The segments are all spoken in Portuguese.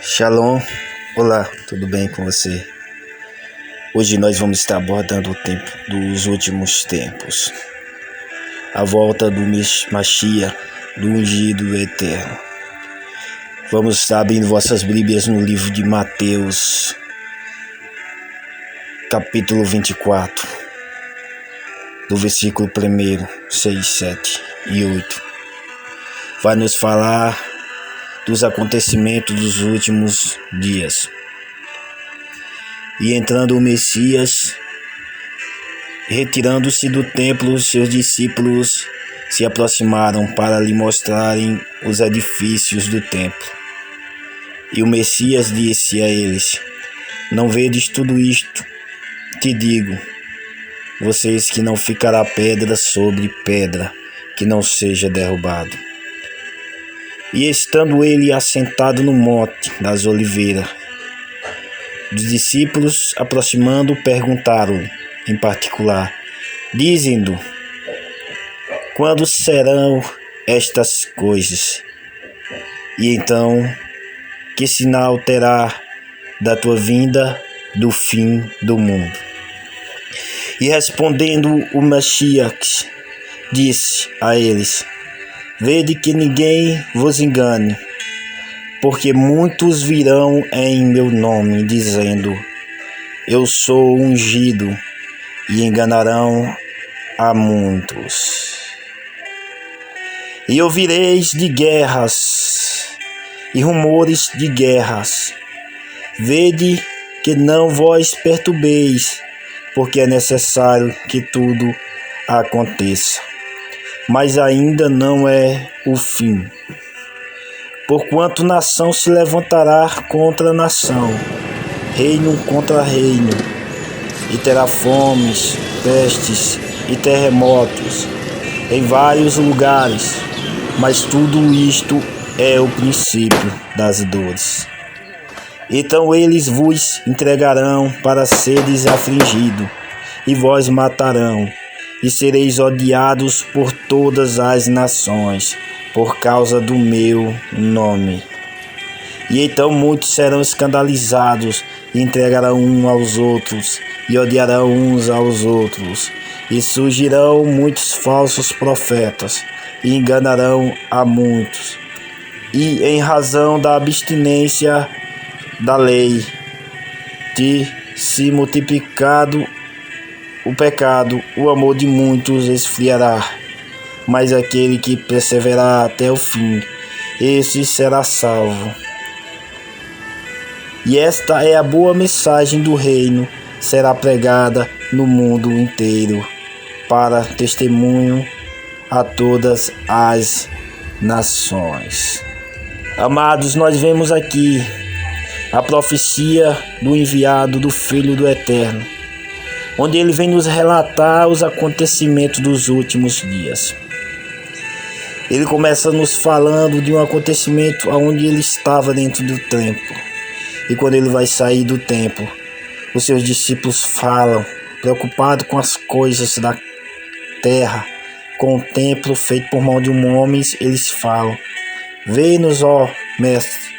Shalom, olá, tudo bem com você? Hoje nós vamos estar abordando o tempo dos últimos tempos, a volta do Mashiach, do ungido eterno. Vamos estar abrindo vossas Bíblias no livro de Mateus, capítulo 24, do versículo 1, 6, 7 e 8. Vai nos falar dos acontecimentos dos últimos dias. E entrando o Messias, retirando-se do templo, seus discípulos se aproximaram para lhe mostrarem os edifícios do templo. E o Messias disse a eles: Não vedes tudo isto? Te digo, vocês, que não ficará pedra sobre pedra, que não seja derrubado. E estando ele assentado no monte das oliveiras, os discípulos, aproximando, perguntaram-lhe em particular, dizendo: Quando serão estas coisas? E então, que sinal terá da tua vinda, do fim do mundo? E respondendo o Mashiach, disse a eles: Vede que ninguém vos engane, porque muitos virão em meu nome, dizendo: Eu sou ungido, e enganarão a muitos. E ouvireis de guerras e rumores de guerras. Vede que não vos perturbeis, porque é necessário que tudo aconteça. Mas ainda não é o fim. Porquanto nação se levantará contra nação, reino contra reino, e terá fomes, pestes e terremotos em vários lugares, mas tudo isto é o princípio das dores. Então eles vos entregarão para seres afligidos, e vós matarão, e sereis odiados por todas as nações, por causa do meu nome. E então muitos serão escandalizados, e entregarão uns aos outros, e odiarão uns aos outros. E surgirão muitos falsos profetas, e enganarão a muitos. E em razão da abstinência da lei, de se multiplicado o pecado, o amor de muitos esfriará, mas aquele que perseverar até o fim, esse será salvo. E esta é a boa mensagem do reino, será pregada no mundo inteiro, para testemunho a todas as nações. Amados, nós vemos aqui a profecia do enviado do Filho do Eterno, onde ele vem nos relatar os acontecimentos dos últimos dias. Ele começa nos falando de um acontecimento onde ele estava dentro do templo. E quando ele vai sair do templo, os seus discípulos falam, preocupados com as coisas da terra, com o templo feito por mão de um homem, eles falam: Vê-nos, ó mestre,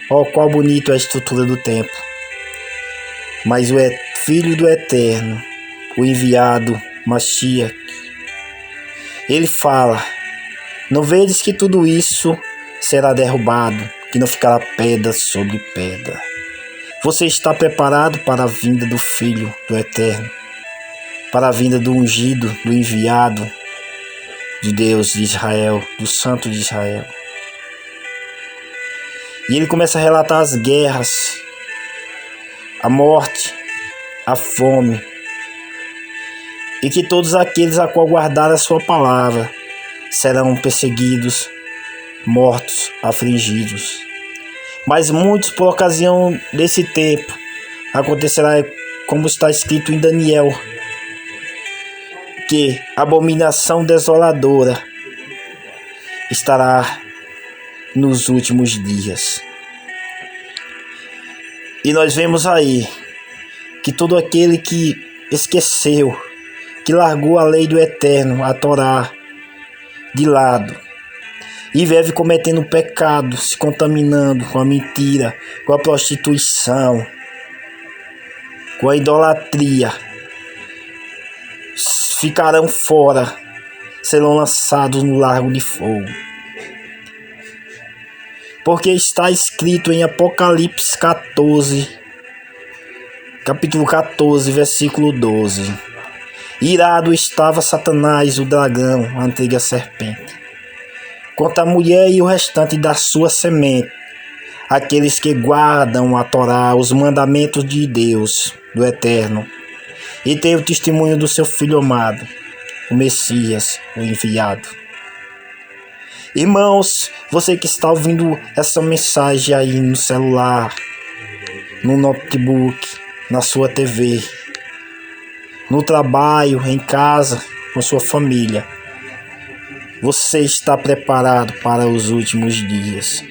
ó qual bonito é a estrutura do templo. Mas o Filho do Eterno, o enviado, Mashiach, ele fala: Não vedes que tudo isso será derrubado, que não ficará pedra sobre pedra? Você está preparado para a vinda do Filho do Eterno, para a vinda do ungido, do enviado de Deus de Israel, do Santo de Israel? E ele começa a relatar as guerras, a morte, a fome, e que todos aqueles a qual guardar a sua palavra serão perseguidos, mortos, afligidos. Mas muitos, por ocasião desse tempo, acontecerá como está escrito em Daniel, que abominação desoladora estará nos últimos dias. E nós vemos aí que todo aquele que esqueceu, que largou a lei do Eterno, a Torá, de lado, e vive cometendo pecado, se contaminando com a mentira, com a prostituição, com a idolatria, ficarão fora, serão lançados no lago de fogo. Porque está escrito em Apocalipse 14, capítulo 14, versículo 12: irado estava Satanás, o dragão, a antiga serpente, contra a mulher e o restante da sua semente, aqueles que guardam a Torá, os mandamentos de Deus, do Eterno, e têm o testemunho do seu Filho amado, o Messias, o enviado. Irmãos, você que está ouvindo essa mensagem aí no celular, no notebook, na sua TV, no trabalho, em casa, com sua família, você está preparado para os últimos dias,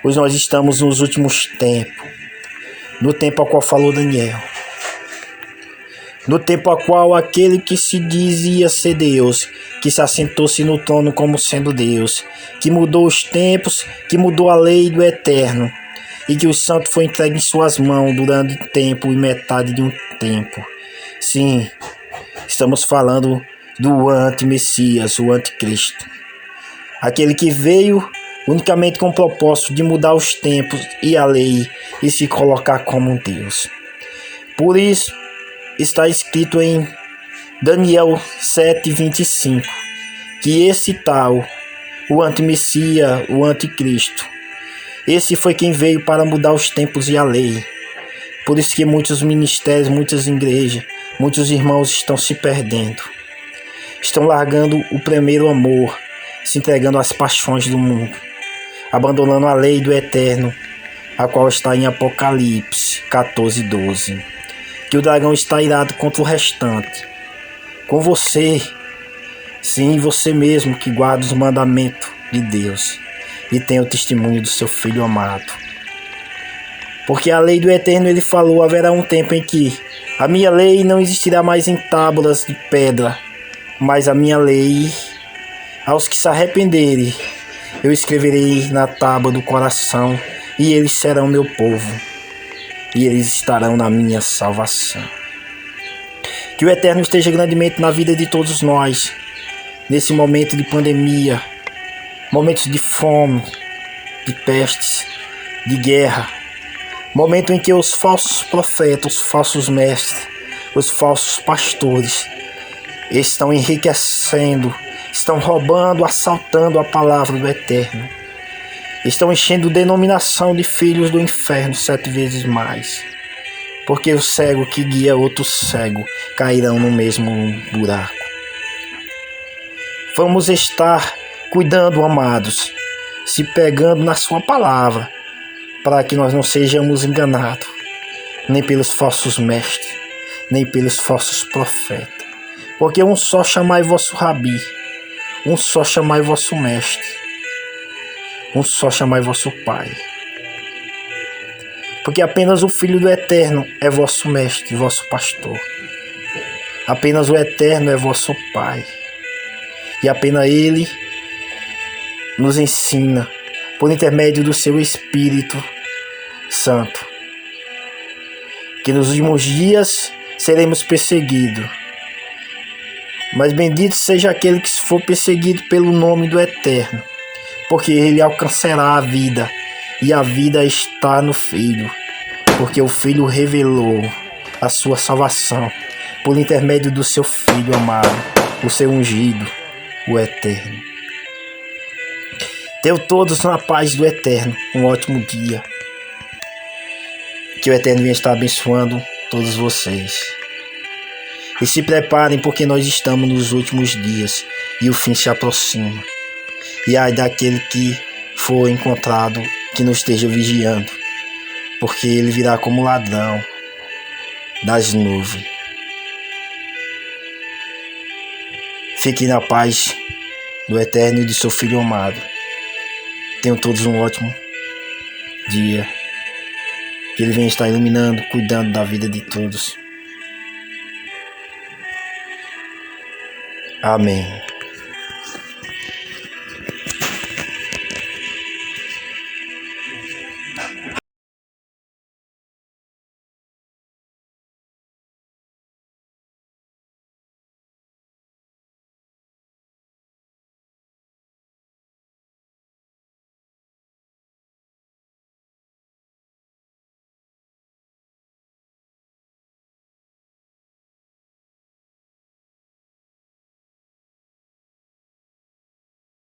pois nós estamos nos últimos tempos, no tempo ao qual falou Daniel, no tempo ao qual aquele que se dizia ser Deus, que se assentou-se no trono como sendo Deus, que mudou os tempos, que mudou a lei do Eterno, e que o santo foi entregue em suas mãos durante tempo e metade de um tempo. Sim, estamos falando do anti-Messias, o anticristo. Aquele que veio unicamente com o propósito de mudar os tempos e a lei e se colocar como um Deus. Por isso, está escrito em Daniel 7:25, que esse tal, o anti-Messias, o anticristo, esse foi quem veio para mudar os tempos e a lei. Por isso que muitos ministérios, muitas igrejas, muitos irmãos estão se perdendo. Estão largando o primeiro amor, se entregando às paixões do mundo, abandonando a lei do Eterno, a qual está em Apocalipse 14:12. Que o dragão está irado contra o restante, com você, sim, você mesmo que guarda os mandamentos de Deus e tem o testemunho do seu Filho amado. Porque a lei do Eterno, ele falou, haverá um tempo em que a minha lei não existirá mais em tábuas de pedra, mas a minha lei, aos que se arrependerem, eu escreverei na tábua do coração, e eles serão meu povo, e eles estarão na minha salvação. Que o Eterno esteja grandemente na vida de todos nós, nesse momento de pandemia, momentos de fome, de pestes, de guerra, momento em que os falsos profetas, os falsos mestres, os falsos pastores estão enriquecendo, estão roubando, assaltando a palavra do Eterno, estão enchendo denominação de filhos do inferno 7 vezes mais, porque o cego que guia outro cego cairão no mesmo buraco. Vamos estar cuidando, amados, se pegando na sua palavra, para que nós não sejamos enganados, nem pelos falsos mestres, nem pelos falsos profetas. Porque um só chamai vosso rabi, um só chamai vosso mestre, um só chamai vosso pai. Porque apenas o Filho do Eterno é vosso mestre, vosso pastor. Apenas o Eterno é vosso pai. E apenas Ele nos ensina, por intermédio do seu Espírito Santo, que nos últimos dias seremos perseguidos. Mas bendito seja aquele que for perseguido pelo nome do Eterno, porque ele alcançará a vida, e a vida está no Filho, porque o Filho revelou a sua salvação por intermédio do seu Filho amado, o seu ungido, o Eterno. Tenham todos na paz do Eterno um ótimo dia. Que o Eterno venha estar abençoando todos vocês. E se preparem, porque nós estamos nos últimos dias e o fim se aproxima. E ai daquele que for encontrado que não esteja vigiando, porque ele virá como ladrão das nuvens. Fiquem na paz do Eterno e de seu Filho amado. Tenham todos um ótimo dia. Que ele venha estar iluminando, cuidando da vida de todos. Amém.